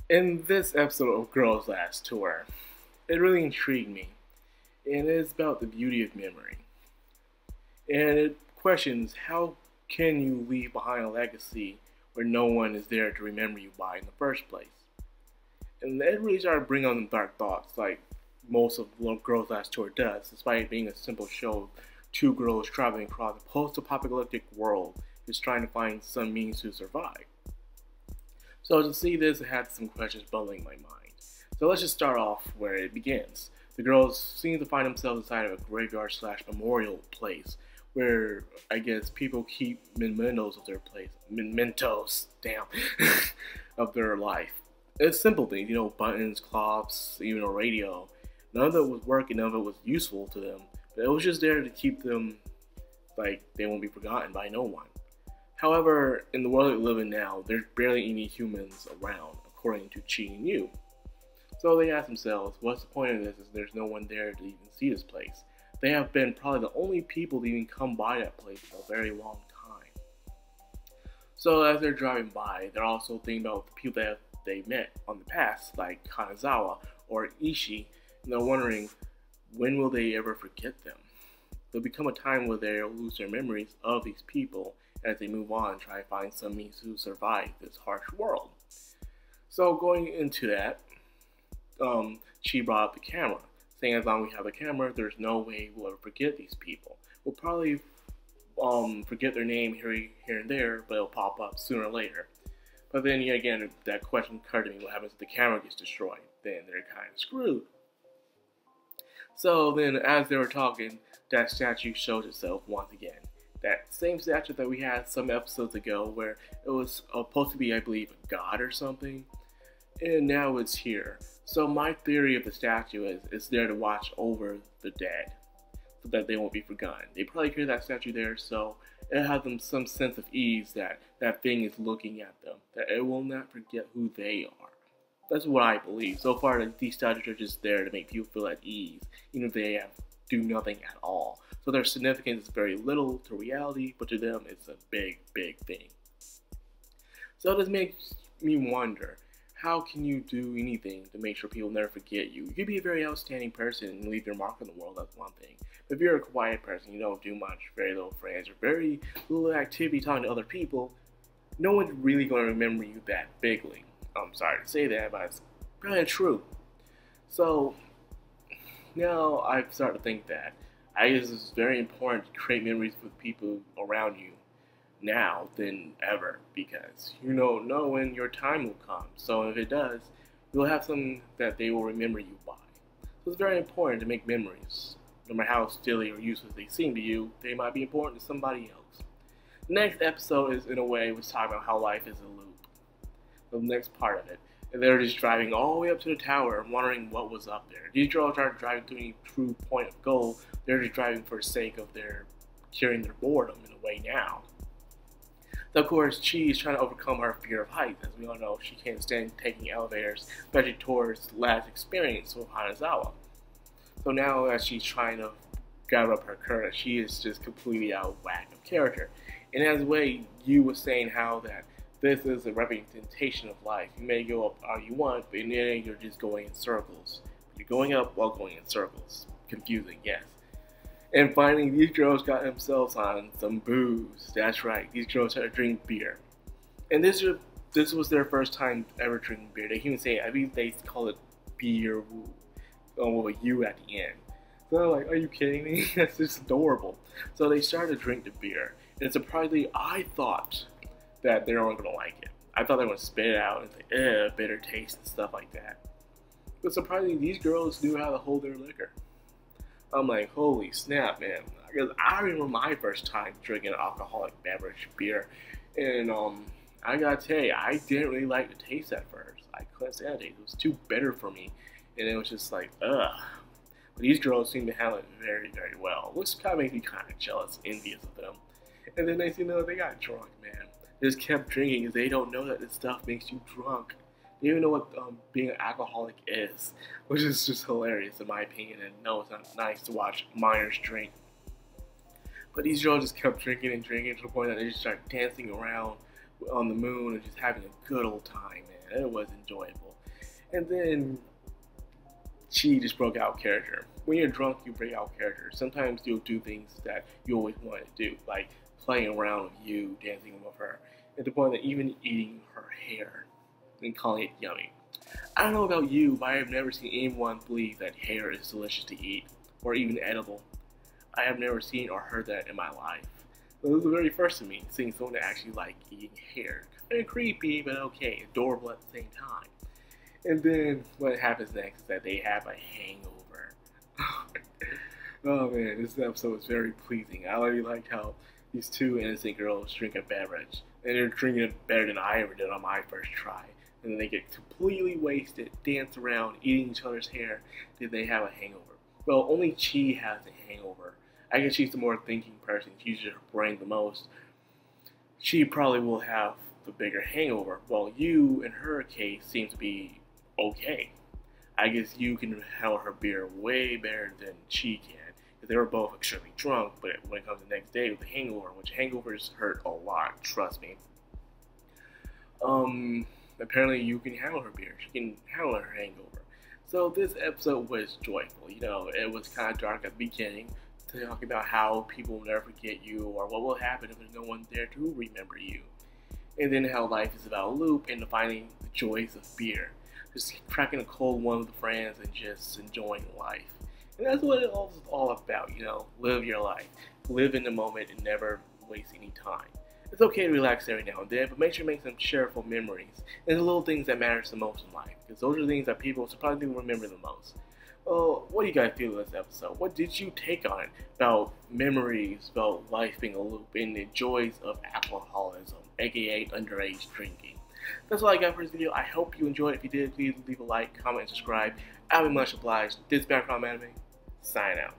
In this episode of Girls Last Tour, it really intrigued me, and it's about the beauty of memory. And it questions how can you leave behind a legacy where no one is there to remember you by in the first place? And it really started bringing on dark thoughts, like most of Girls Last Tour does, despite it being a simple show of two girls traveling across a post-apocalyptic world, just trying to find some means to survive. So to see this, it had some questions bubbling in my mind. So let's just start off where it begins. The girls seem to find themselves inside of a graveyard slash memorial place where I guess people keep mementos of their place. Mementos, damn, of their life. It's simple things, buttons, clocks, even a radio. None of it was working, none of it was useful to them. But it was just there to keep them like they won't be forgotten by no one. However, in the world that we live in now, there's barely any humans around, according to Chi and Yu. So they ask themselves, what's the point of this if there's no one there to even see this place? They have been probably the only people to even come by that place for a very long time. So as they're driving by, they're also thinking about the people that they met on the past, like Kanazawa or Ishii, and they're wondering, when will they ever forget them? There'll become a time where they'll lose their memories of these people as they move on and try to find some means to survive this harsh world. So going into that, she brought up the camera, saying as long as we have a camera, there's no way we'll ever forget these people. We'll probably forget their name here and there, but it'll pop up sooner or later. But then again, that question occurred to me, what happens if the camera gets destroyed? Then they're kind of screwed. So then as they were talking, that statue shows itself once again. That same statue that we had some episodes ago where it was supposed to be, I believe, a god or something. And now it's here. So my theory of the statue is it's there to watch over the dead so that they won't be forgotten. They probably created that statue there so it'll have them some sense of ease that that thing is looking at them, that it will not forget who they are. That's what I believe. So far, these statues are just there to make people feel at ease, even if they do nothing at all. So their significance is very little to reality, but to them it's a big, big thing. So this makes me wonder, how can you do anything to make sure people never forget you? You could be a very outstanding person and leave your mark on the world, that's one thing. But if you're a quiet person, you don't do much, very little friends, or very little activity talking to other people, no one's really going to remember you that bigly. I'm sorry to say that, but it's kind of true. So now I've started to think that I guess it's very important to create memories with people around you now than ever, because you don't know when your time will come. So if it does, you'll have something that they will remember you by. So it's very important to make memories. No matter how silly or useless they seem to you, they might be important to somebody else. The next episode is, in a way, was talking about how life is a loop. The next part of it. And they're just driving all the way up to the tower and wondering what was up there. These girls aren't driving to any true point of goal. They're just driving for the sake of curing their boredom in a way now. So of course, Chi is trying to overcome her fear of heights. As we all know, she can't stand taking elevators, especially towards last experience with Hanazawa. So now as she's trying to gather up her courage, she is just completely out of whack of character. And as a way, you was saying how that this is a representation of life. You may go up all you want, but in the end, you're just going in circles. You're going up while going in circles. Confusing, yes. And finally, these girls got themselves on some booze. That's right, these girls had to drink beer. And this was their first time ever drinking beer. They even say, I think they call it beer with a U at the end. So I'm like, are you kidding me? That's just adorable. So they started to drink the beer. And surprisingly, I thought that they weren't going to like it. I thought they were going to spit it out and say, bitter taste and stuff like that. But surprisingly, these girls knew how to hold their liquor. I'm like, holy snap, man. Because I remember my first time drinking an alcoholic beverage, beer. And I gotta tell you, I didn't really like the taste at first. I couldn't stand it. It was too bitter for me. And it was just like, ugh. But these girls seem to handle it very, very well. Which kind of makes me kind of jealous, envious of them. And then next thing you know, they got drunk, man. They just kept drinking because they don't know that this stuff makes you drunk. They don't even know what being an alcoholic is, which is just hilarious in my opinion. And no, it's not nice to watch minors drink. But these girls just kept drinking and drinking to the point that they just started dancing around on the moon and just having a good old time, man. It was enjoyable. And then she just broke out character. When you're drunk, you break out character. Sometimes you'll do things that you always wanted to do, like playing around with you, dancing with her, at the point that even eating her hair and calling it yummy. I don't know about you, but I have never seen anyone believe that hair is delicious to eat, or even edible. I have never seen or heard that in my life. So it was the very first to me, seeing someone that actually liked eating hair. Very creepy, but okay, adorable at the same time. And then what happens next is that they have a hangover. Oh man, this episode was very pleasing. I really liked how these two innocent girls drink a beverage. And they're drinking it better than I ever did on my first try. And then they get completely wasted, dance around, eating each other's hair, then they have a hangover. Well, only Chi has a hangover. I guess she's the more thinking person. She uses her brain the most. She probably will have the bigger hangover, while you, in her case, seems to be okay. I guess you can handle her beer way better than Chi can. Because they were both extremely drunk, but when it comes to the next day with the hangover, which hangovers hurt a lot, trust me. Apparently you can handle her beer. She can handle her hangover. So this episode was joyful. You know, it was kind of dark at the beginning, talking about how people will never forget you, or what will happen if there's no one there to remember you. And then how life is about a loop and finding the joys of beer. Just cracking a cold one with friends and just enjoying life. And that's what it's all about, you know, live your life. Live in the moment and never waste any time. It's okay to relax every now and then, but make sure to make some cheerful memories. And the little things that matter the most in life. Because those are the things that people surprisingly remember the most. Well, what do you guys feel of this episode? What did you take on about memories, about life being a loop, and the joys of alcoholism, aka underage drinking? That's all I got for this video. I hope you enjoyed. If you did, please leave a like, comment, and subscribe. I'll be much obliged. This is Madcrownxox, sign out.